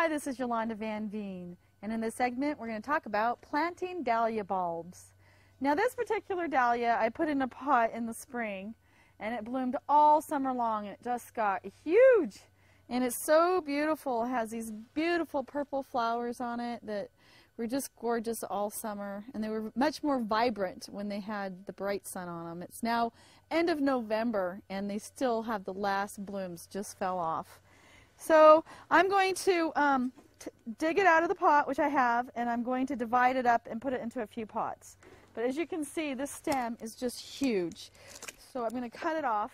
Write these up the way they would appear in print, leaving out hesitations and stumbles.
Hi, this is Yolanda Van Veen, and in this segment we're going to talk about planting dahlia bulbs. Now this particular dahlia I put in a pot in the spring, and it bloomed all summer long, and it just got huge. And it's so beautiful. It has these beautiful purple flowers on it that were just gorgeous all summer, and they were much more vibrant when they had the bright sun on them. It's now end of November, and they still have the last blooms just fell off. So I'm going to dig it out of the pot, which I have, and I'm going to divide it up and put it into a few pots. But as you can see, this stem is just huge. So I'm going to cut it off,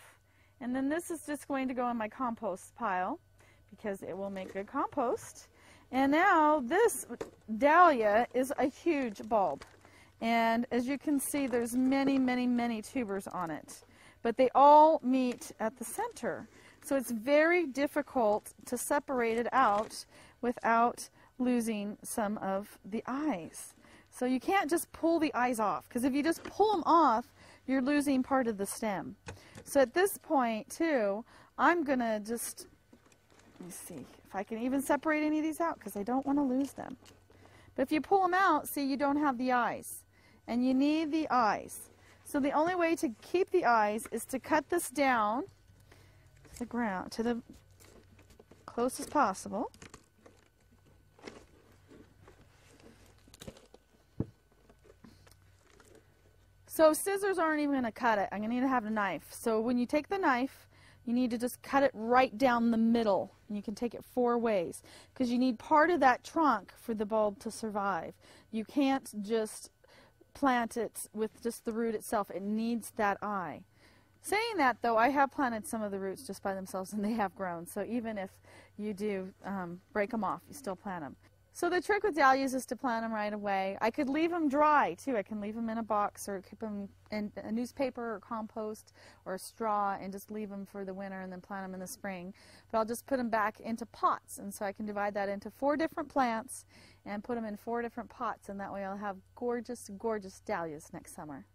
and then this is just going to go in my compost pile because it will make good compost. And now this dahlia is a huge bulb. And as you can see, there's many, many, many tubers on it. But they all meet at the center. So it's very difficult to separate it out without losing some of the eyes. So you can't just pull the eyes off, because if you just pull them off, you're losing part of the stem. So at this point, too, I'm going to just, let me see if I can even separate any of these out, because I don't want to lose them. But if you pull them out, see, you don't have the eyes. And you need the eyes. So the only way to keep the eyes is to cut this down to the ground, to the closest possible. So scissors aren't even going to cut it. I'm going to need to have a knife. So when you take the knife, you need to just cut it right down the middle. And you can take it 4 ways, because you need part of that trunk for the bulb to survive. You can't just plant it with just the root itself. It needs that eye. Saying that, though, I have planted some of the roots just by themselves, and they have grown. So even if you do break them off, you still plant them. So the trick with dahlias is to plant them right away. I could leave them dry, too. I can leave them in a box or keep them in a newspaper or compost or straw and just leave them for the winter and then plant them in the spring. But I'll just put them back into pots, and so I can divide that into 4 different plants and put them in 4 different pots, and that way I'll have gorgeous, gorgeous dahlias next summer.